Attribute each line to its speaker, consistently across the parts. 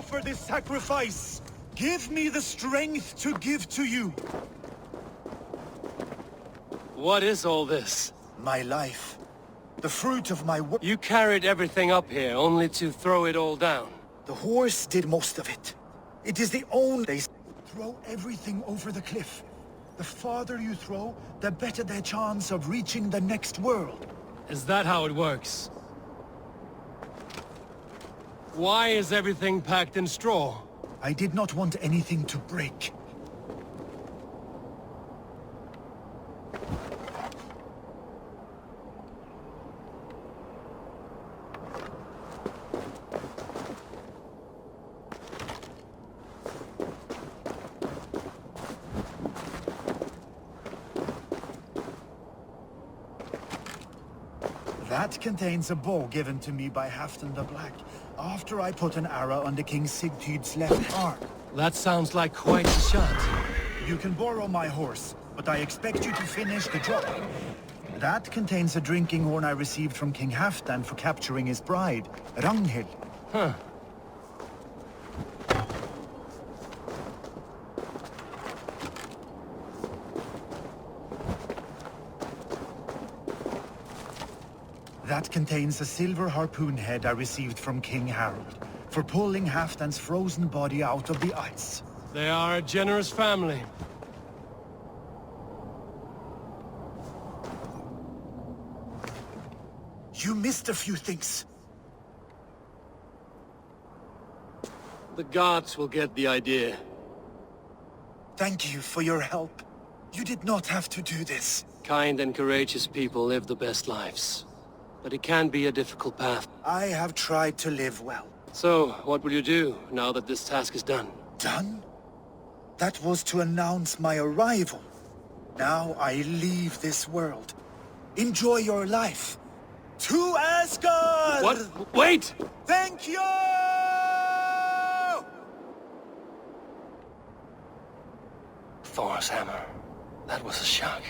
Speaker 1: offer this sacrifice. Give me the strength to give to you.
Speaker 2: What is all this?
Speaker 1: My life. The fruit of my work.
Speaker 2: You carried everything up here, only to throw it all down.
Speaker 1: The horse did most of it. It is the only... They throw everything over the cliff. The farther you throw, the better their chance of reaching the next world.
Speaker 2: Is that how it works? Why is everything packed in straw?
Speaker 1: I did not want anything to break. That contains a bow given to me by Halfdan the Black, after I put an arrow under King Sigtyd's left arm.
Speaker 2: That sounds like quite a shot.
Speaker 1: You can borrow my horse, but I expect you to finish the job. That contains a drinking horn I received from King Halfdan for capturing his bride, Ragnhild.
Speaker 2: Huh.
Speaker 1: That contains a silver harpoon head I received from King Harold, for pulling Halfdan's frozen body out of the ice.
Speaker 2: They are a generous family.
Speaker 1: You missed a few things.
Speaker 2: The gods will get the idea.
Speaker 1: Thank you for your help. You did not have to do this.
Speaker 2: Kind and courageous people live the best lives. But it can be a difficult path.
Speaker 1: I have tried to live well.
Speaker 2: So, what will you do, now that this task is done?
Speaker 1: Done? That was to announce my arrival. Now I leave this world. Enjoy your life. To Asgard!
Speaker 2: What? Wait!
Speaker 1: Thank you!
Speaker 2: Thor's hammer. That was a shock.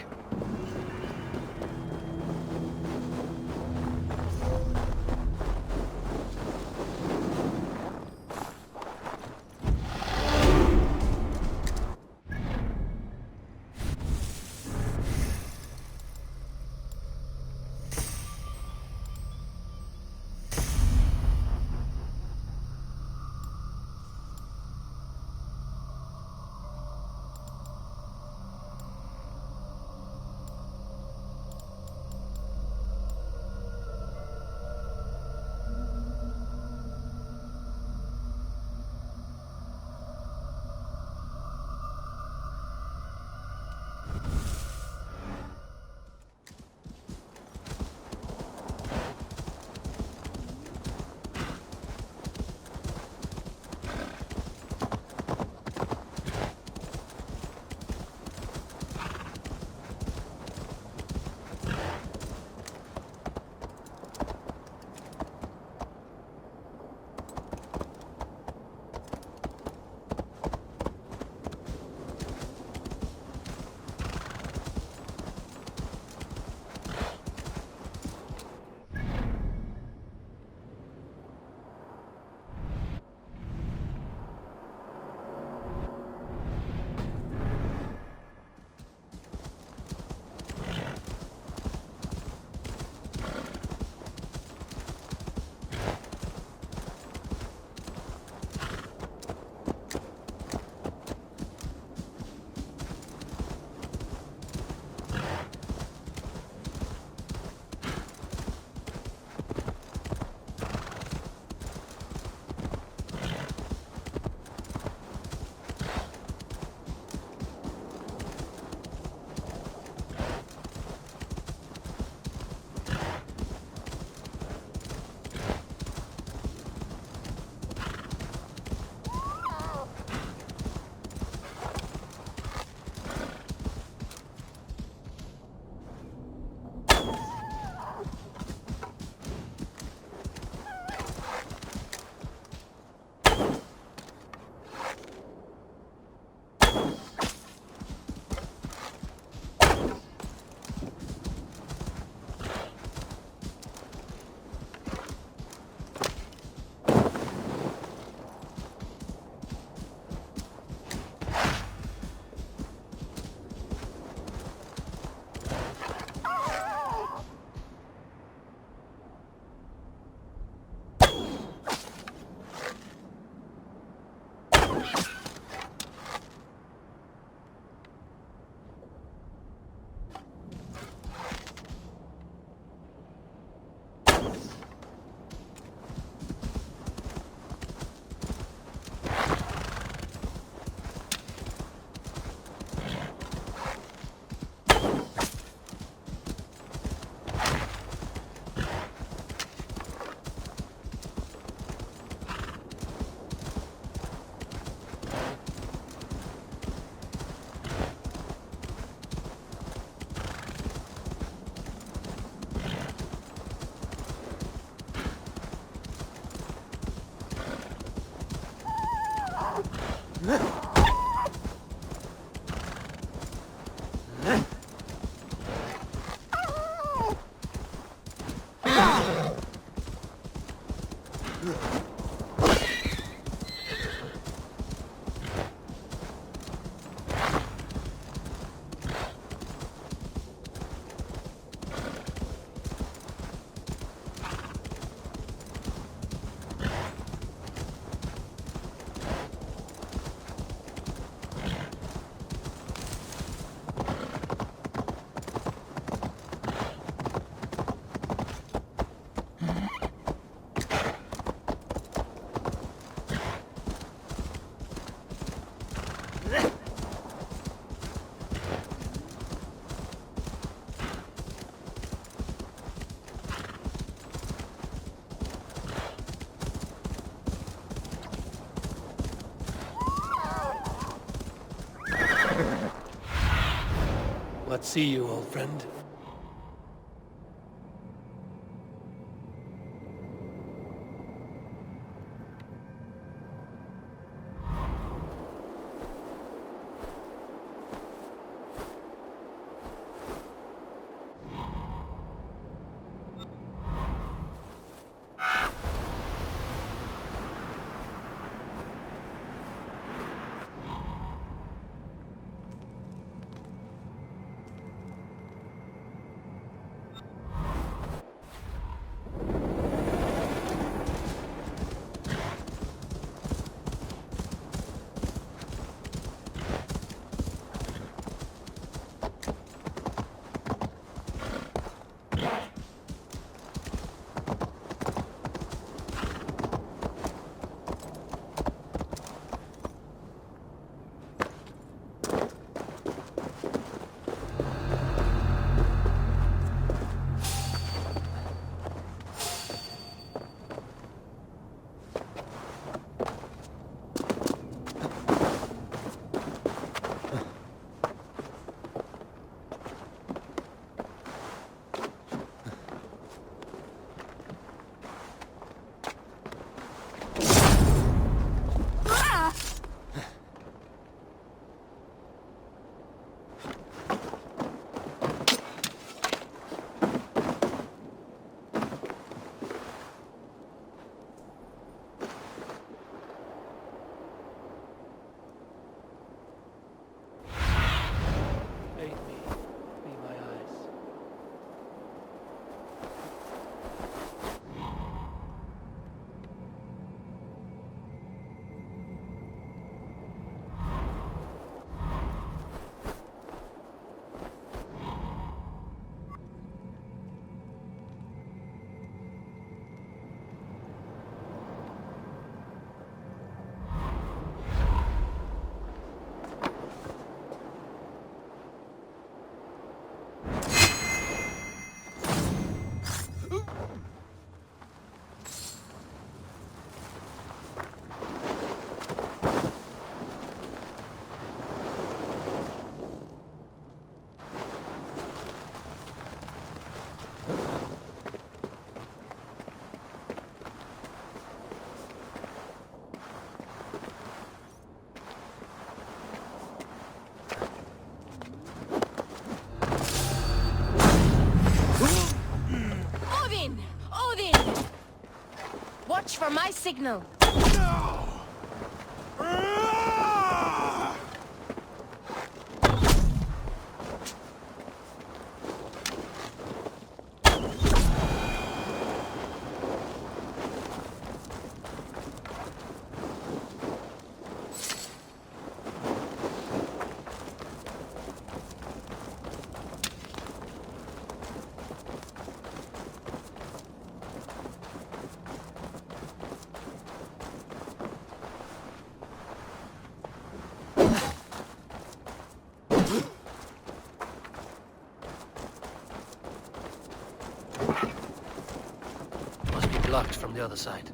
Speaker 2: What see you, old friend?
Speaker 3: Watch for my signal.
Speaker 2: Must be blocked from the other side.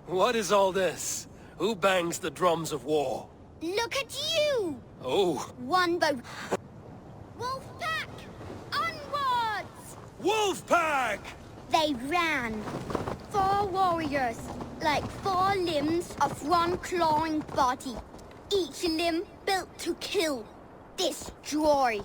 Speaker 2: What is all this? Who bangs the drums of war?
Speaker 3: Look at you!
Speaker 2: Oh.
Speaker 3: One boat. Wolfpack! Onwards!
Speaker 2: Wolfpack!
Speaker 3: They ran. 4 warriors, like 4 limbs of one clawing body. Each limb built to kill, destroy.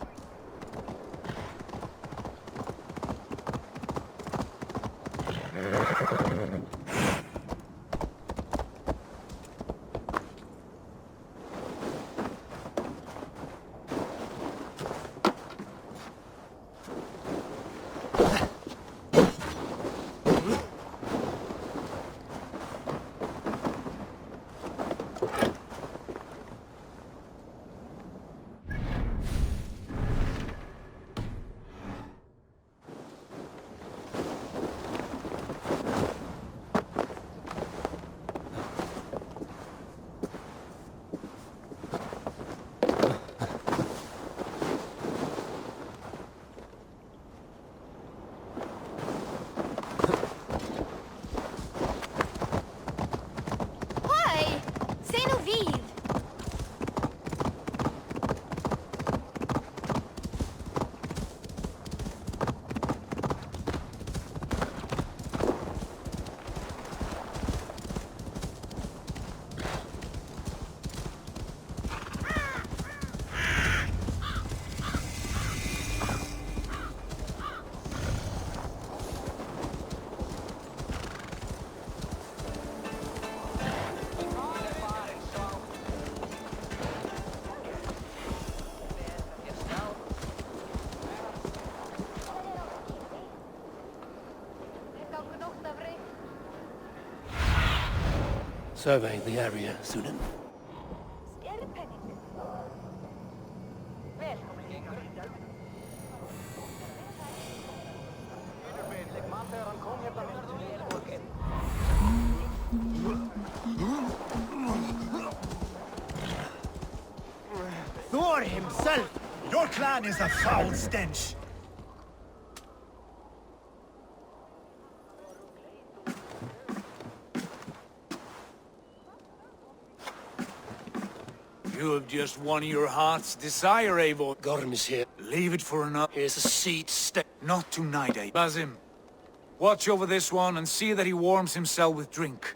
Speaker 2: Survey the area, Sunan.
Speaker 1: Thor himself! Your clan is a foul stench!
Speaker 4: You have just won your heart's desire, Eivor.
Speaker 2: Gorm is here.
Speaker 4: Leave it for another.
Speaker 2: Here's a seat.
Speaker 4: Not tonight, Eivor. Basim, watch over this one and see that he warms himself with drink.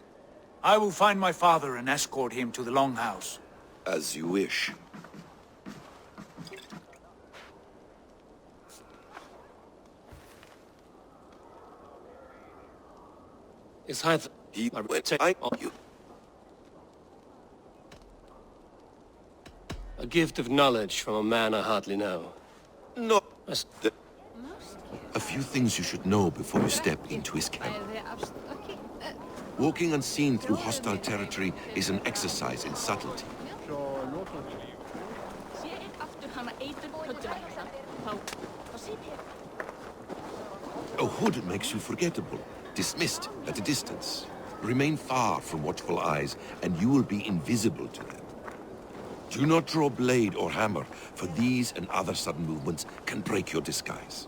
Speaker 4: I will find my father and escort him to the Longhouse.
Speaker 5: As you wish.
Speaker 2: It's high.
Speaker 5: He
Speaker 2: I
Speaker 5: went
Speaker 2: take
Speaker 5: you.
Speaker 2: a gift of knowledge from a man I hardly know.
Speaker 5: No. A few things you should know before you step into his camp. Walking unseen through hostile territory is an exercise in subtlety. A hood makes you forgettable, dismissed at a distance. Remain far from watchful eyes, and you will be invisible to them. Do not draw blade or hammer, for these and other sudden movements can break your disguise.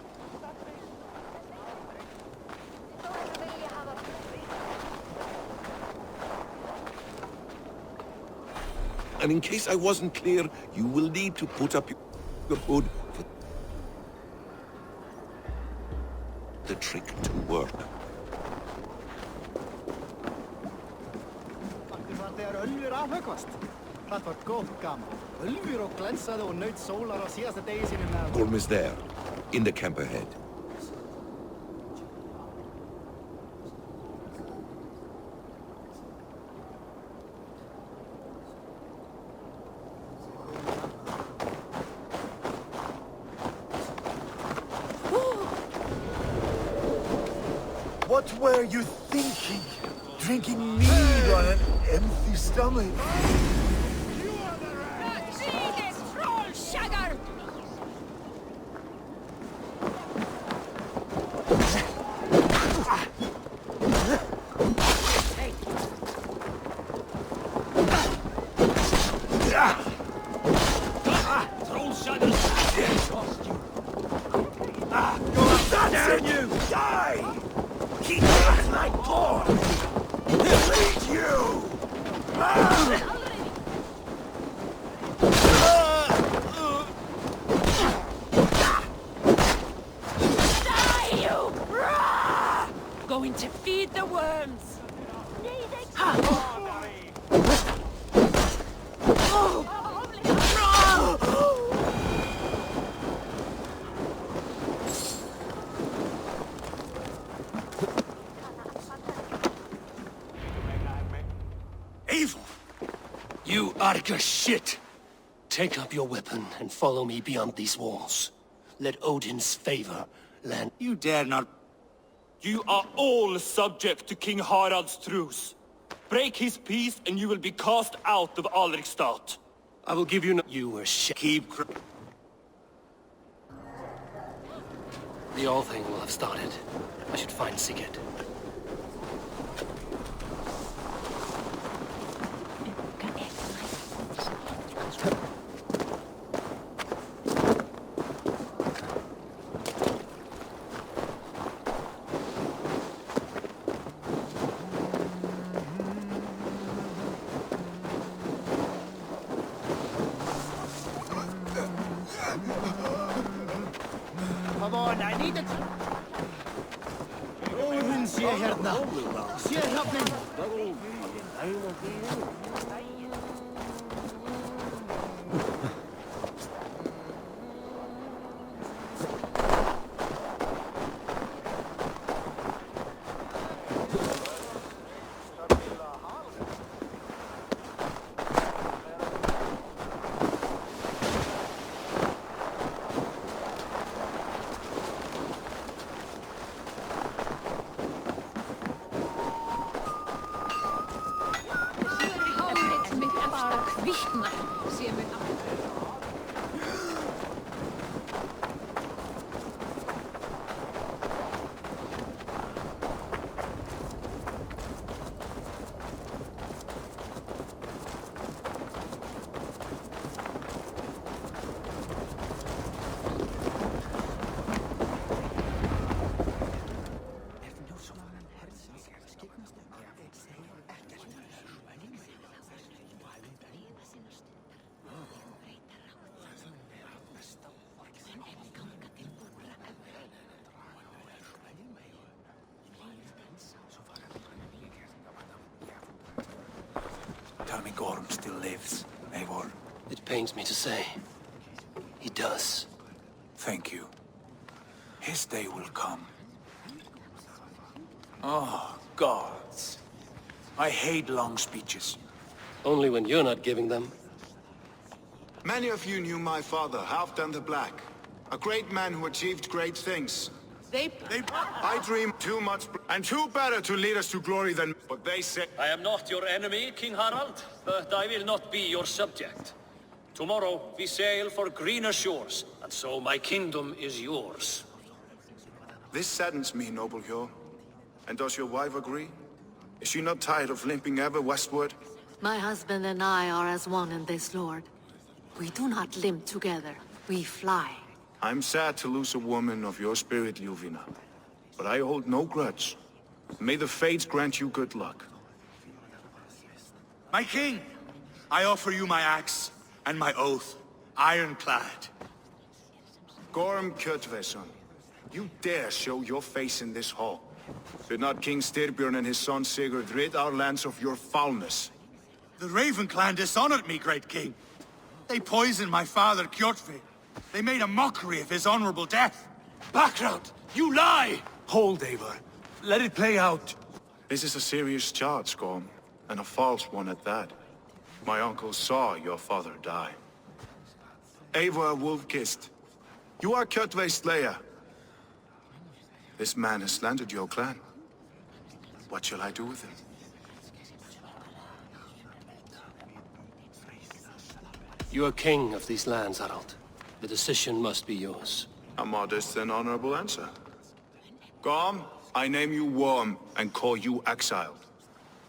Speaker 5: And in case I wasn't clear, you will need to put up your hood for the trick to work. Gorm is there, in the camp ahead.
Speaker 1: What were you thinking? Drinking mead on an empty stomach?
Speaker 5: Damn you! Die! He cuts like pork! He'll eat you!
Speaker 6: Die, you! Going to feed the worms!
Speaker 2: Evil! You Arga shit! Take up your weapon and follow me beyond these walls. Let Odin's favor land.
Speaker 7: You dare not. You are all subject to King Harald's truce. Break his peace and you will be cast out of Alrikstad.
Speaker 2: I will give you no— You were
Speaker 7: Keep
Speaker 2: The All thing will have started. I should find Sigurd.
Speaker 8: Come on, I need it. Odin sé hérna. Sé hrafninn.
Speaker 4: Tell me Gorm still lives, Eivor.
Speaker 2: It pains me to say. He does.
Speaker 4: Thank you. His day will come. Oh, gods. I hate long speeches.
Speaker 2: Only when you're not giving them.
Speaker 9: Many of you knew my father, Halfdan the Black. A great man who achieved great things. I dream too much and too better to lead us to glory than what they say.
Speaker 10: I am not your enemy, King Harald, but I will not be your subject. Tomorrow we sail for greener shores, and so my kingdom is yours.
Speaker 9: This saddens me, noble Hjor. And does your wife agree? Is she not tired of limping ever westward?
Speaker 6: My husband and I are as one in this, Lord. We do not limp together. We fly.
Speaker 9: I'm sad to lose a woman of your spirit, Ljuvina. But I hold no grudge. May the fates grant you good luck.
Speaker 1: My king, I offer you my axe and my oath, ironclad.
Speaker 9: Gorm Kjotveson, you dare show your face in this hall. Did not King Styrbjörn and his son Sigurd rid our lands of your foulness?
Speaker 1: The Raven clan dishonored me, great king. They poisoned my father, Kjotve. They made a mockery of his honorable death.
Speaker 4: Background! You lie! Hold, Eivor. Let it play out.
Speaker 9: This is a serious charge, Gorm, and a false one at that. My uncle saw your father die. Eivor Wolf-Kissed, you are Kjotve's slayer. This man has slandered your clan. What shall I do with him?
Speaker 2: You are king of these lands, Harald. The decision must be yours.
Speaker 9: A modest and honorable answer. Gorm, I name you Worm and call you exiled.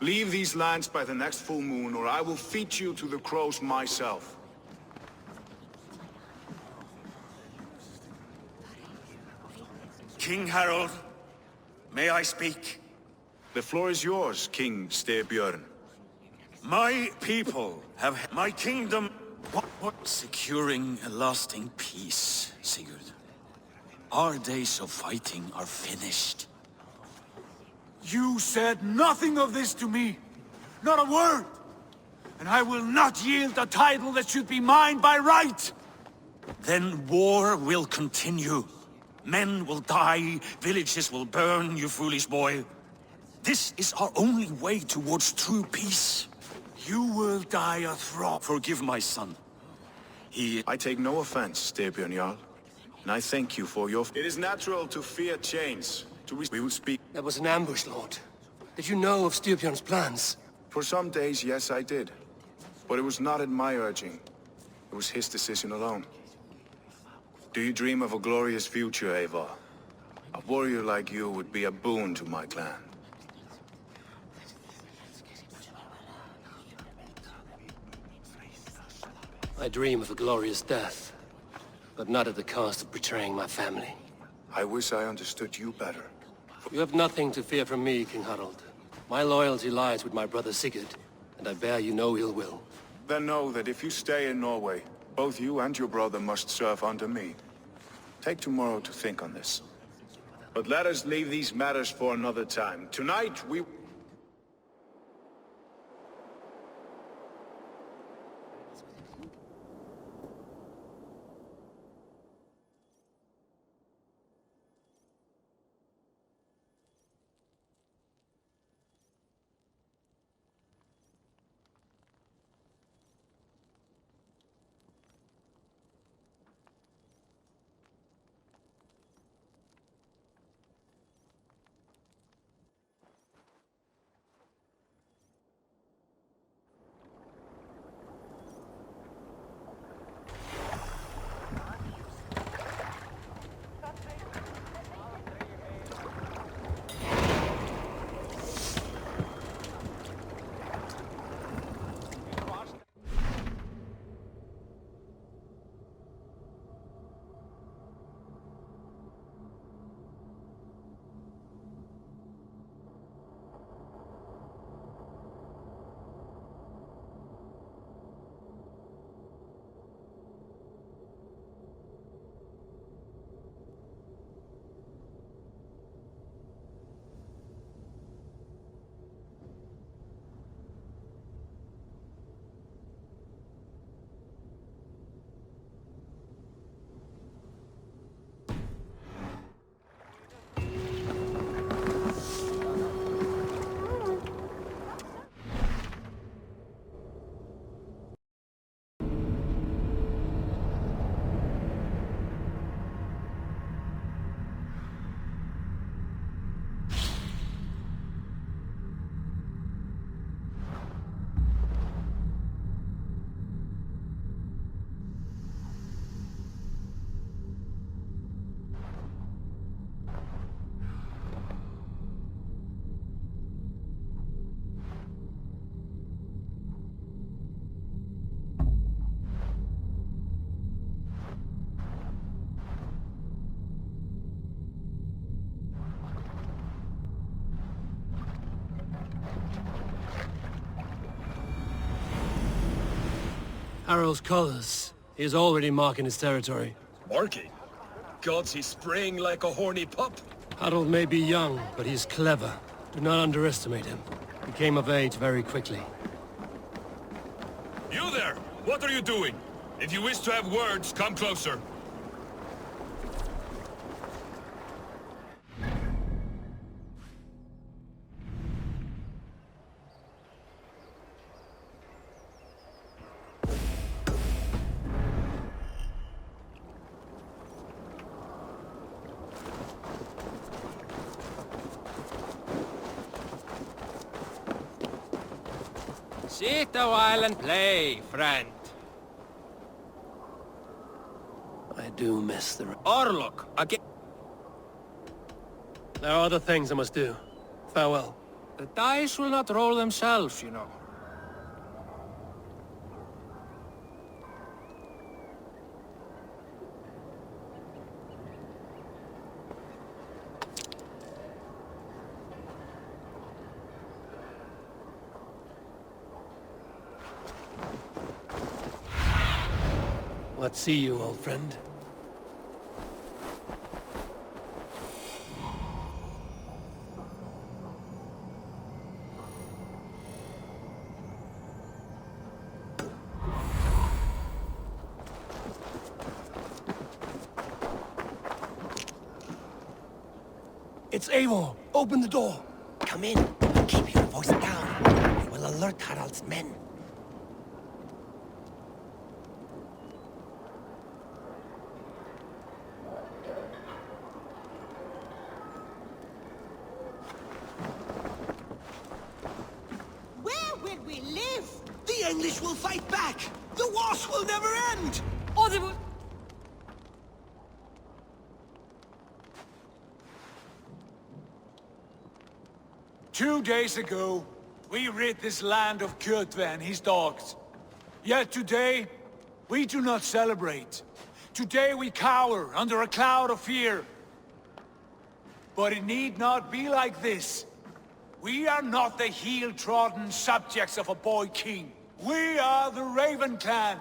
Speaker 9: Leave these lands by the next full moon, or I will feed you to the crows myself.
Speaker 11: King Harald, may I speak?
Speaker 9: The floor is yours, King Styrbjörn.
Speaker 11: My people have my kingdom... What? Securing a lasting peace, Sigurd. Our days of fighting are finished.
Speaker 4: You said nothing of this to me. Not a word. And I will not yield a title that should be mine by right.
Speaker 11: Then war will continue. Men will die, villages will burn, you foolish boy. This is our only way towards true peace.
Speaker 4: You will die a thrall.
Speaker 11: Forgive my son.
Speaker 9: I take no offense, Styrbjörn Jarl. And I thank you for your... It is natural to fear change. We will speak...
Speaker 2: That was an ambush, Lord. Did you know of Styrbjörn's plans?
Speaker 9: For some days, yes, I did. But it was not at my urging. It was his decision alone. Do you dream of a glorious future, Eivor? A warrior like you would be a boon to my clan.
Speaker 2: I dream of a glorious death, but not at the cost of betraying my family.
Speaker 9: I wish I understood you better.
Speaker 2: You have nothing to fear from me, King Harald. My loyalty lies with my brother Sigurd, and I bear you no ill will.
Speaker 9: Then know that if you stay in Norway, both you and your brother must serve under me. Take tomorrow to think on this. But let us leave these matters for another time. Tonight, we...
Speaker 2: Harald's colors. He is already marking his territory.
Speaker 12: Marking? Gods, he's spraying like a horny pup.
Speaker 2: Harald may be young, but he's clever. Do not underestimate him. He came of age very quickly.
Speaker 12: You there! What are you doing? If you wish to have words, come closer.
Speaker 13: Sit a while and play, friend.
Speaker 2: I do miss the...
Speaker 13: Orlok, again.
Speaker 2: There are other things I must do. Farewell.
Speaker 13: The dice will not roll themselves, you know.
Speaker 2: Let's see you, old friend. It's Eivor! Open the door!
Speaker 14: Come in, and keep your voice down. We will alert Harald's men.
Speaker 15: Where will we live?
Speaker 14: The English will fight back! The wars will never end!
Speaker 15: Or they will...
Speaker 4: 2 days ago, we rid this land of Kjotve and his dogs. Yet today, we do not celebrate. Today we cower under a cloud of fear. But it need not be like this. We are not the heel-trodden subjects of a boy king. We are the Raven clan.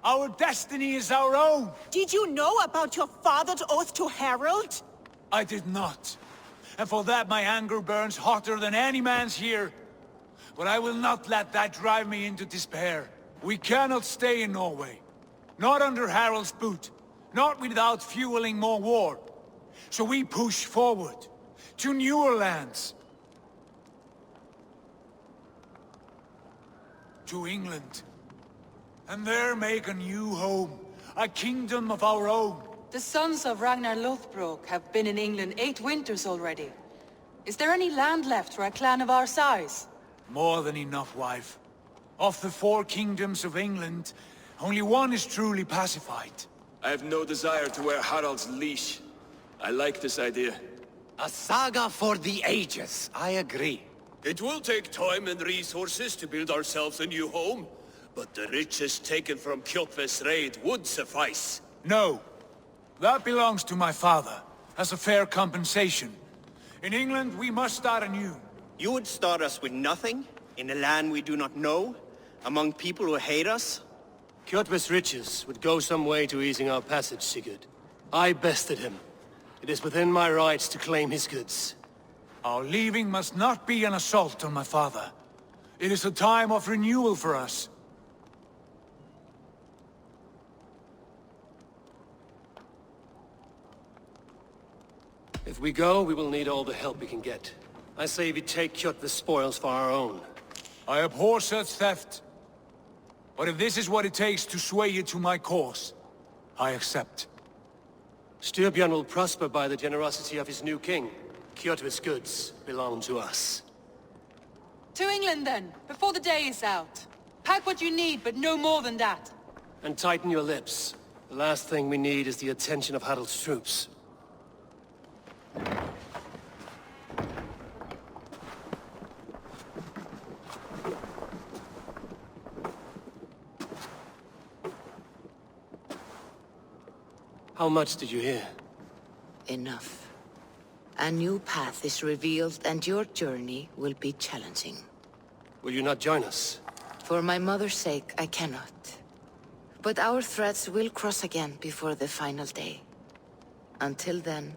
Speaker 4: Our destiny is our own.
Speaker 15: Did you know about your father's oath to Harald?
Speaker 4: I did not. And for that my anger burns hotter than any man's here. But I will not let that drive me into despair. We cannot stay in Norway. Not under Harald's boot. Not without fueling more war. So we push forward. To newer lands. To England. And there make a new home. A kingdom of our own.
Speaker 16: The sons of Ragnar Lothbrok have been in England 8 winters already. Is there any land left for a clan of our size?
Speaker 4: More than enough, wife. Of the 4 kingdoms of England, only one is truly pacified.
Speaker 12: I have no desire to wear Harald's leash. I like this idea.
Speaker 14: A saga for the ages, I agree.
Speaker 2: It will take time and resources to build ourselves a new home, but the riches taken from Kjotve's raid would suffice.
Speaker 4: No. That belongs to my father, as a fair compensation. In England, we must start anew.
Speaker 17: You would start us with nothing? In a land we do not know? Among people who hate us?
Speaker 2: Kjotve's riches would go some way to easing our passage, Sigurd. I bested him. It is within my rights to claim his goods.
Speaker 4: Our leaving must not be an assault on my father. It is a time of renewal for us.
Speaker 2: If we go, we will need all the help we can get. I say we take Kjotve's spoils for our own.
Speaker 4: I abhor such theft. But if this is what it takes to sway you to my cause, I accept.
Speaker 2: Styrbjörn will prosper by the generosity of his new king. Kjotve's goods belong to us.
Speaker 16: To England then, before the day is out. Pack what you need, but no more than that.
Speaker 2: And tighten your lips. The last thing we need is the attention of Harald's troops. How much did you hear?
Speaker 18: Enough. A new path is revealed and your journey will be challenging.
Speaker 2: Will you not join us?
Speaker 18: For my mother's sake, I cannot. But our threads will cross again before the final day. Until then,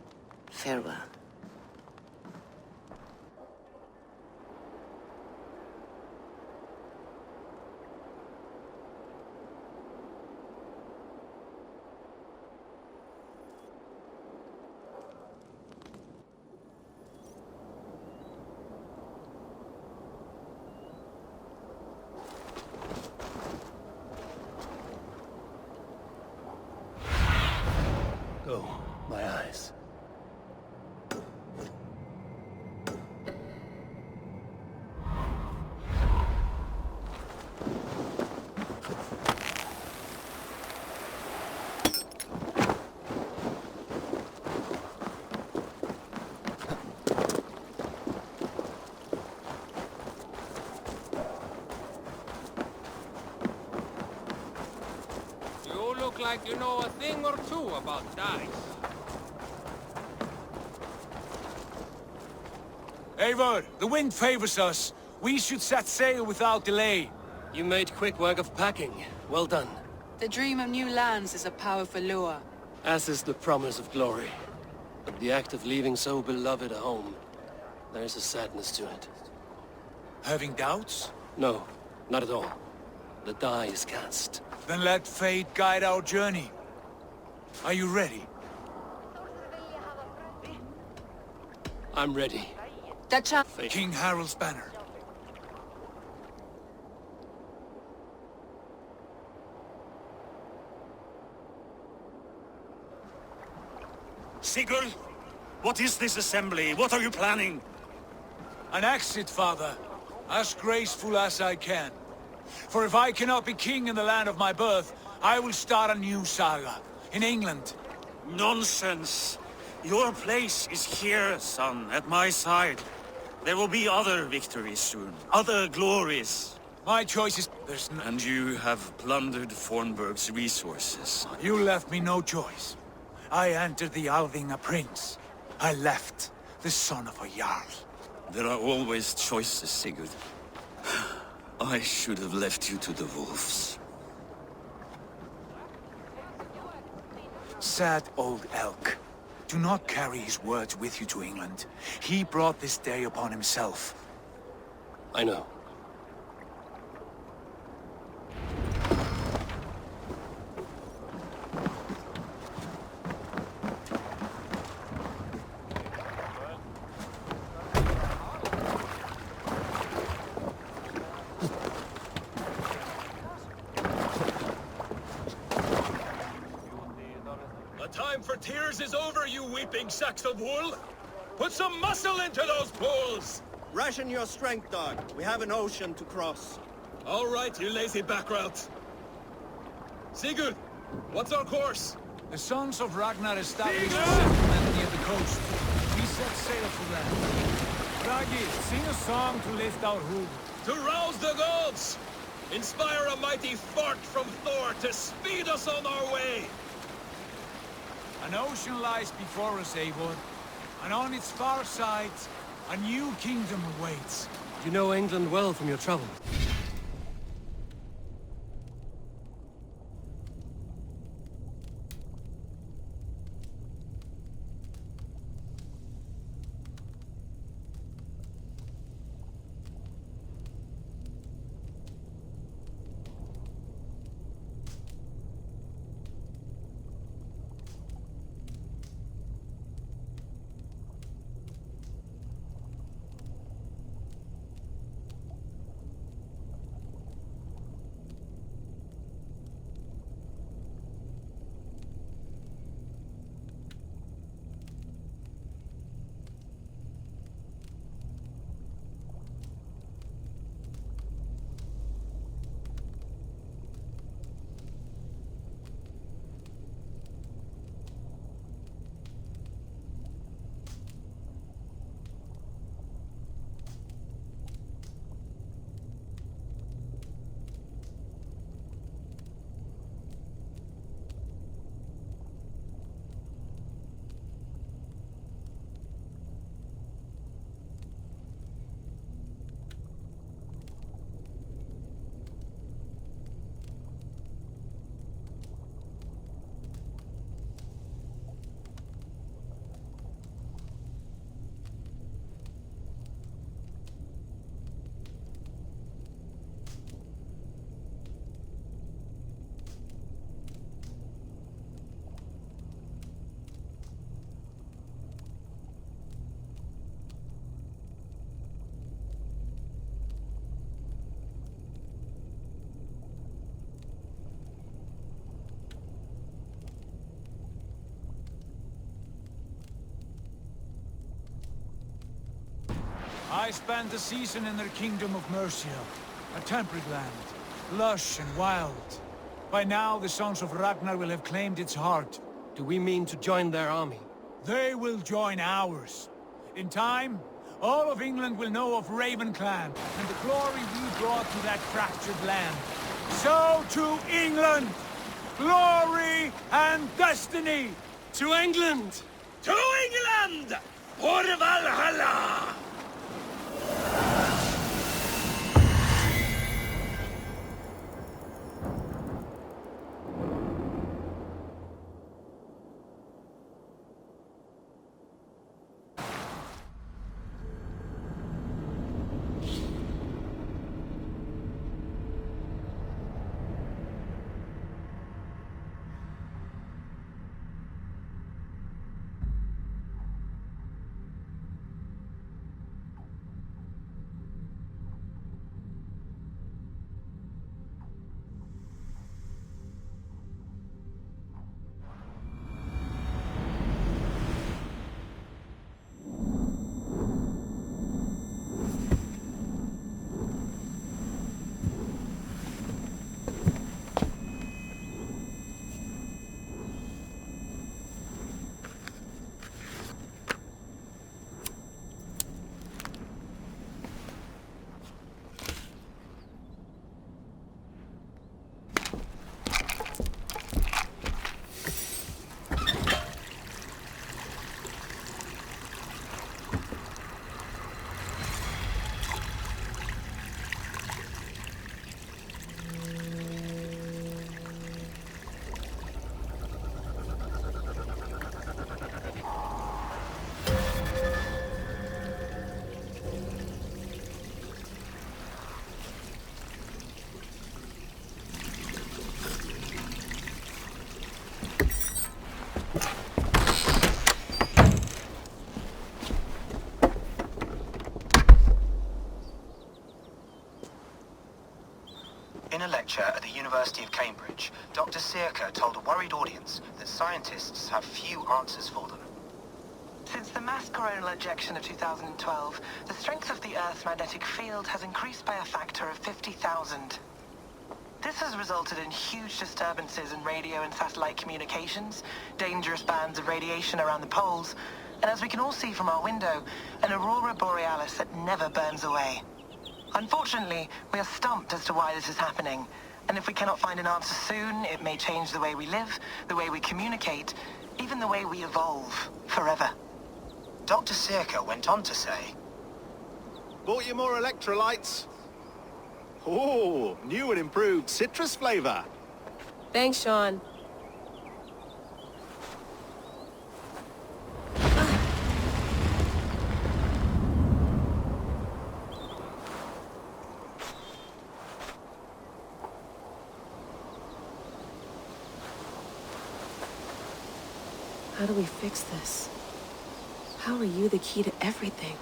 Speaker 18: farewell.
Speaker 2: Go, my eyes.
Speaker 13: like you know a thing or two about dice.
Speaker 4: Eivor, the wind favors us. We should set sail without delay.
Speaker 2: You made quick work of packing. Well done.
Speaker 16: The dream of new lands is a powerful lure.
Speaker 2: As is the promise of glory. But the act of leaving so beloved a home, there is a sadness to it.
Speaker 4: Having doubts?
Speaker 2: No, not at all. The die is cast.
Speaker 4: Then let fate guide our journey. Are you ready?
Speaker 2: I'm ready.
Speaker 4: King Harald's banner.
Speaker 11: Sigurd, what is this assembly? What are you planning?
Speaker 4: An exit, father. As graceful as I can. For if I cannot be king in the land of my birth, I will start a new saga. In England.
Speaker 11: Nonsense. Your place is here, son, at my side. There will be other victories soon. Other glories.
Speaker 4: My choice is...
Speaker 11: And you have plundered Fornburg's resources.
Speaker 4: You left me no choice. I entered the Alving a prince. I left the son of a Jarl.
Speaker 11: There are always choices, Sigurd. I should have left you to the wolves.
Speaker 4: Sad old elk. Do not carry his words with you to England. He brought this day upon himself.
Speaker 2: I know.
Speaker 7: Tears is over, you weeping sacks of wool! Put some muscle into those pulls!
Speaker 17: Ration your strength, dog. We have an ocean to cross.
Speaker 7: All right, you lazy backrout. Sigurd, what's our course?
Speaker 4: The sons of Ragnar established a settlement near the coast. We set sail for them. Raggi, sing a song to lift our hoof.
Speaker 7: To rouse the gods! Inspire a mighty fart from Thor to speed us on our way!
Speaker 4: An ocean lies before us, Eivor, and on its far side, a new kingdom awaits.
Speaker 2: You know England well from your travels.
Speaker 4: I spent a season in their kingdom of Mercia, a temperate land, lush and wild. By now, the sons of Ragnar will have claimed its heart.
Speaker 2: Do we mean to join their army?
Speaker 4: They will join ours. In time, all of England will know of Raven Clan and the glory we brought to that fractured land. So to England! glory, and destiny!
Speaker 2: To England! To England! For Valhalla!
Speaker 19: In a lecture at the University of Cambridge, Dr. Circa told a worried audience that scientists have few answers for them.
Speaker 20: Since the mass coronal ejection of 2012, the strength of the Earth's magnetic field has increased by a factor of 50,000. This has resulted in huge disturbances in radio and satellite communications, dangerous bands of radiation around the poles, and as we can all see from our window, an aurora borealis that never burns away. Unfortunately, we are stumped as to why this is happening, and if we cannot find an answer soon, it may change the way we live, the way we communicate, even the way we evolve, forever.
Speaker 19: Dr. Circa went on to say,
Speaker 21: "Bought you more electrolytes? Oh, new and improved citrus flavor."
Speaker 22: Thanks, Sean. How do we fix this? How are you the key to everything?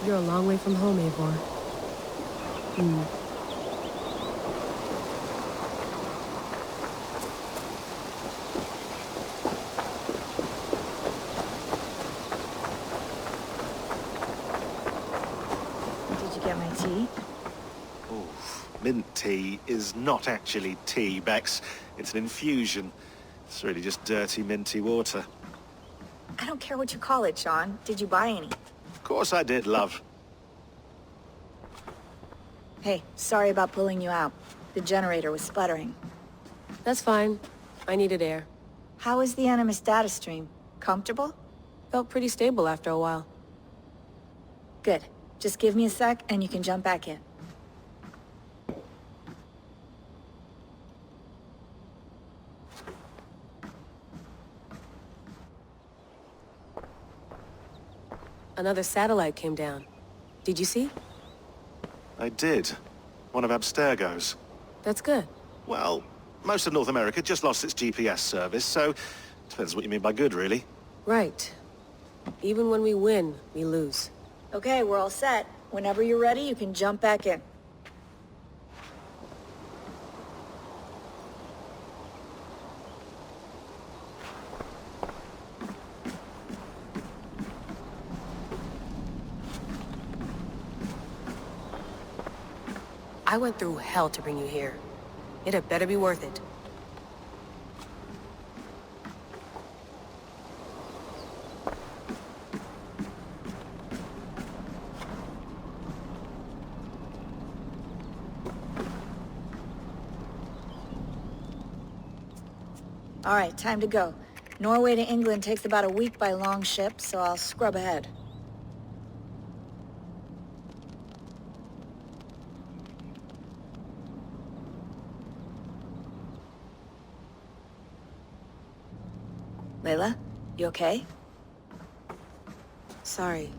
Speaker 22: You're a long way from home, Eivor.
Speaker 21: Mint tea is not actually tea, Bex. It's an infusion. It's really just dirty, minty water.
Speaker 23: I don't care what you call it, Sean. Did you buy any?
Speaker 21: Of course I did, love.
Speaker 23: Hey, sorry about pulling you out. The generator was sputtering.
Speaker 22: That's fine. I needed air.
Speaker 23: How is the Animus data stream? Comfortable?
Speaker 22: Felt pretty stable after a while.
Speaker 23: Good. Just give me a sec and you can jump back in.
Speaker 22: Another satellite came down. Did you see?
Speaker 21: I did. One of Abstergo's.
Speaker 22: That's good.
Speaker 21: Well, most of North America just lost its GPS service, so depends what you mean by good, really.
Speaker 22: Right. Even when we win, we lose.
Speaker 23: Okay, we're all set. Whenever you're ready, you can jump back in.
Speaker 22: I went through hell to bring you here. It had better be worth it.
Speaker 23: All right, time to go. Norway to England takes about a week by long ship, so I'll scrub ahead. Layla, you okay?
Speaker 22: Sorry.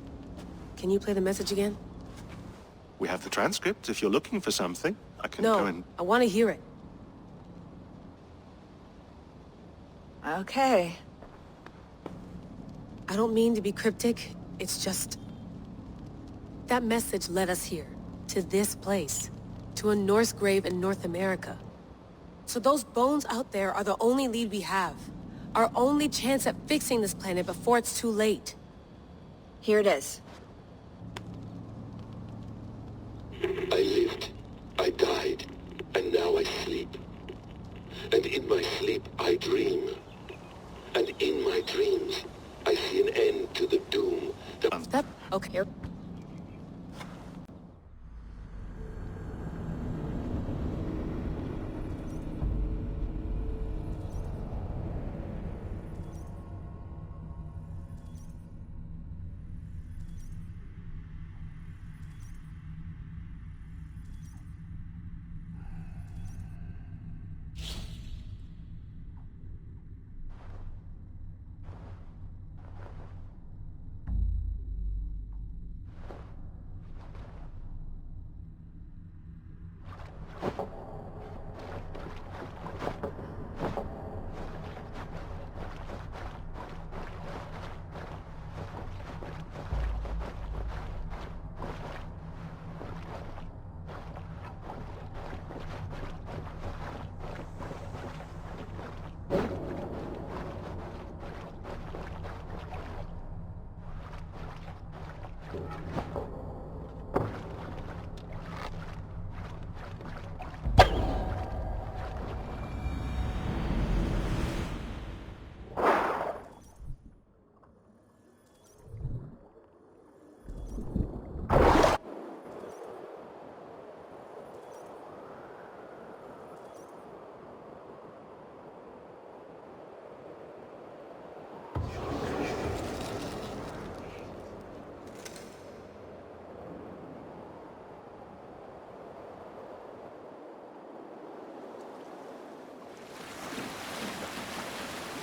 Speaker 22: Can you play the message again?
Speaker 21: We have the transcript. If you're looking for something, I can go and...
Speaker 22: I want to hear it.
Speaker 23: Okay.
Speaker 22: I don't mean to be cryptic. It's just... that message led us here. To this place. To a Norse grave in North America. So those bones out there are the only lead we have. Our only chance at fixing this planet before it's too late.
Speaker 23: Here it is.
Speaker 3: I lived, I died, and now I sleep. And in my sleep I dream. And in my dreams, I see an end to the doom that...
Speaker 22: Okay.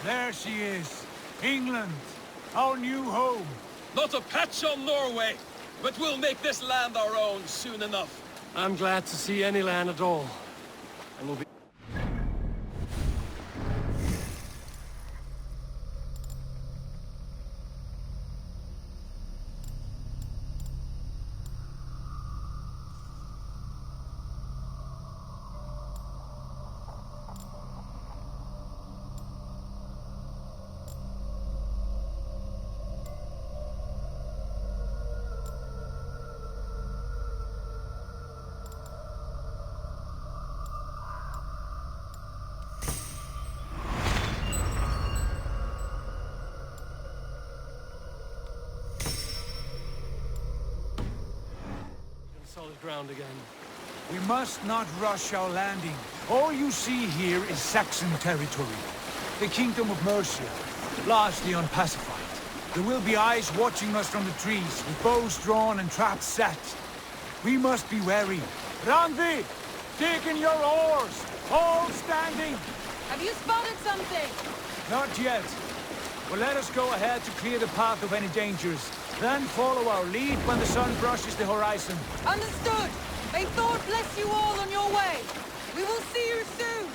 Speaker 4: There she is. England. Our new home.
Speaker 12: Not a patch on Norway, but we'll make this land our own soon enough.
Speaker 2: I'm glad to see any land at all. And we'll be... solid ground again.
Speaker 4: We must not rush our landing. All you see here is Saxon territory. The Kingdom of Mercia, largely unpacified. There will be eyes watching us from the trees, with bows drawn and traps set. We must be wary. Randvi, dig in your oars! All standing!
Speaker 16: Have you spotted something?
Speaker 4: Not yet. But let us go ahead to clear the path of any dangers. Then follow our lead when the sun brushes the horizon.
Speaker 16: Understood! May Thor bless you all on your way! We will see you soon!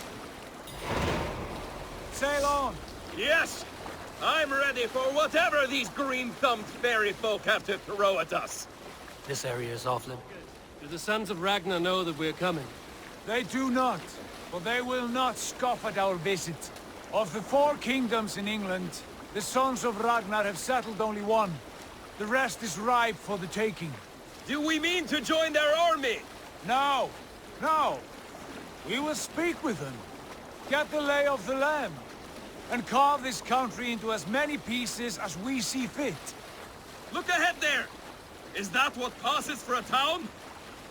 Speaker 4: Sail on!
Speaker 12: Yes! I'm ready for whatever these green-thumbed fairy folk have to throw at us.
Speaker 2: This area is off limits. Do the Sons of Ragnar know that we're coming?
Speaker 4: They do not, but they will not scoff at our visit. Of the 4 kingdoms in England, the Sons of Ragnar have settled only one. The rest is ripe for the taking.
Speaker 12: Do we mean to join their army?
Speaker 4: No, no. We will speak with them, get the lay of the land, and carve this country into as many pieces as we see fit.
Speaker 12: Look ahead there! Is that what passes for a town?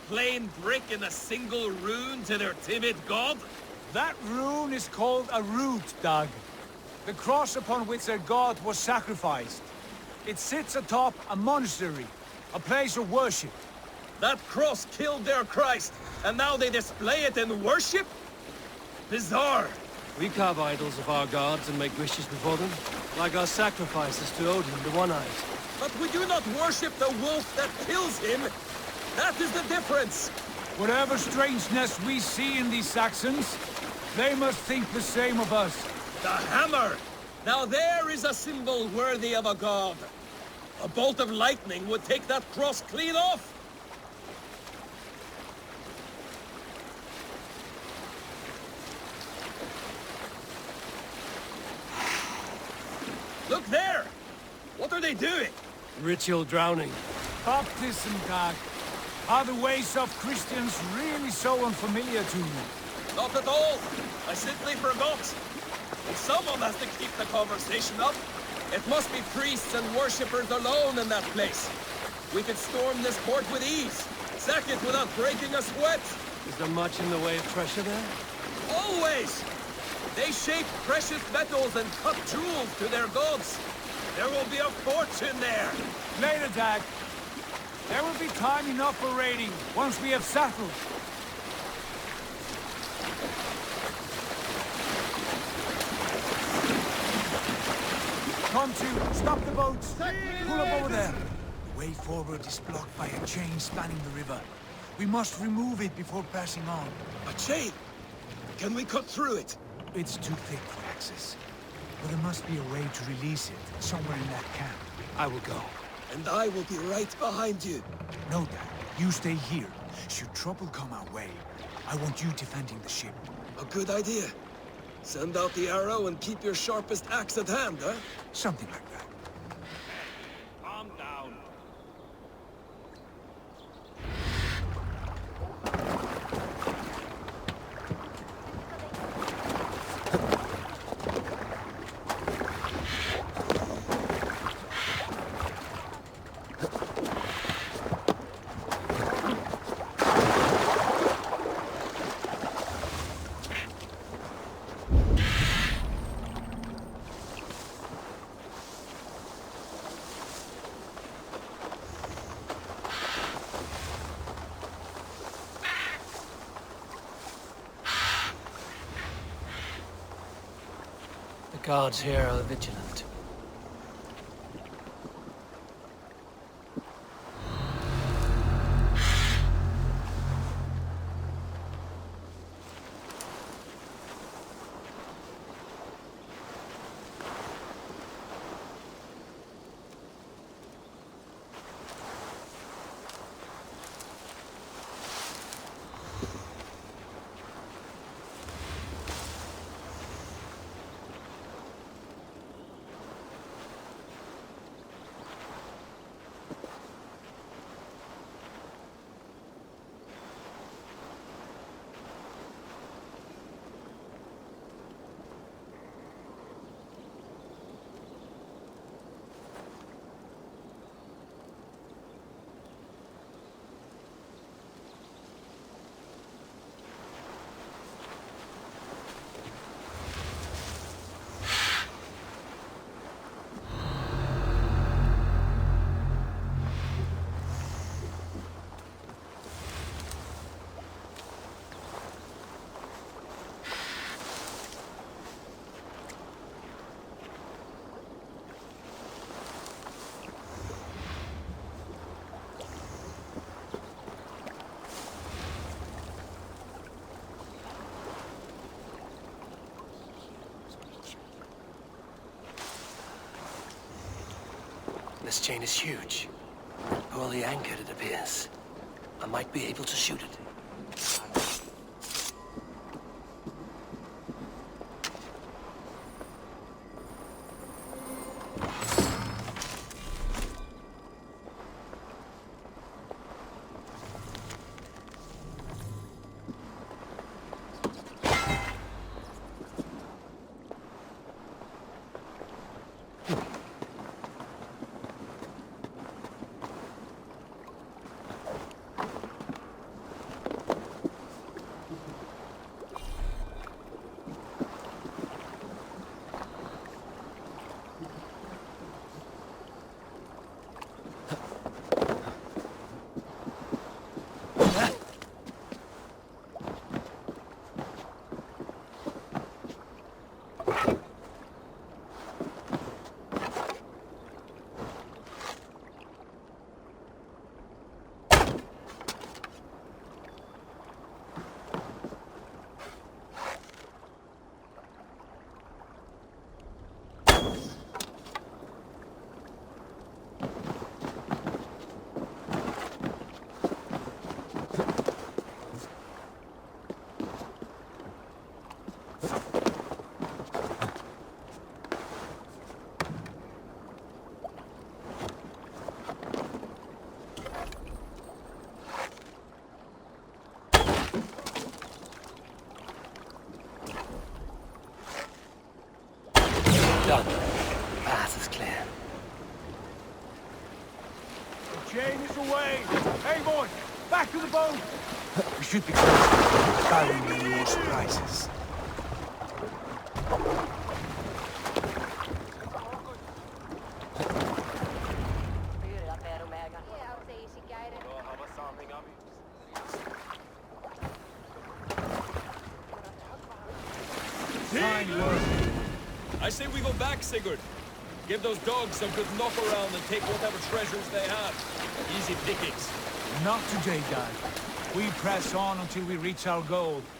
Speaker 12: Plain brick and a single rune to their timid god?
Speaker 4: That rune is called a root, Doug. The cross upon which their god was sacrificed. It sits atop a monastery, a place of worship.
Speaker 12: That cross killed their Christ, and now they display it in worship? Bizarre.
Speaker 2: We carve idols of our gods and make wishes before them, like our sacrifices to Odin, the One-Eyed.
Speaker 12: But we do not worship the wolf that kills him. That is the difference.
Speaker 4: Whatever strangeness we see in these Saxons, they must think the same of us.
Speaker 12: The hammer! Now there is a symbol worthy of a god. A bolt of lightning would take that cross clean off. Look there! What are they doing?
Speaker 2: Ritual drowning.
Speaker 4: Baptism, Doug. Are the ways of Christians really so unfamiliar to you?
Speaker 12: Not at all. I simply forgot. And someone has to keep the conversation up. It must be priests and worshippers alone in that place. We could storm this port with ease. Sack it without breaking a sweat.
Speaker 2: Is there much in the way of treasure there?
Speaker 12: Always! They shape precious metals and cut jewels to their gods. There will be a fortune there.
Speaker 4: Later, Dag. There will be time enough for raiding, once we have settled. Come to, stop the boats. Pull up over there. The way forward is blocked by a chain spanning the river. We must remove it before passing on.
Speaker 12: A chain? Can we cut through it?
Speaker 4: It's too thick for access. But there must be a way to release it, somewhere in that camp.
Speaker 2: I will go.
Speaker 12: And I will be right behind you.
Speaker 4: No, Dad. You stay here. Should trouble come our way, I want you defending the ship.
Speaker 12: A good idea. Send out the arrow and keep your sharpest axe at hand, huh?
Speaker 4: Something like that.
Speaker 12: Calm down.
Speaker 2: The guards here are vigilant. This chain is huge. Poorly anchored, it appears. I might be able to shoot it.
Speaker 4: chain is away! Hey, boys! Back to the boat!
Speaker 1: We should be close, carrying any more surprises.
Speaker 12: Fine work. I say we go back, Sigurd. Give those dogs a good knock around and take whatever treasures they have. Easy pickings.
Speaker 4: Not today, Dad. We press on until we reach our goal.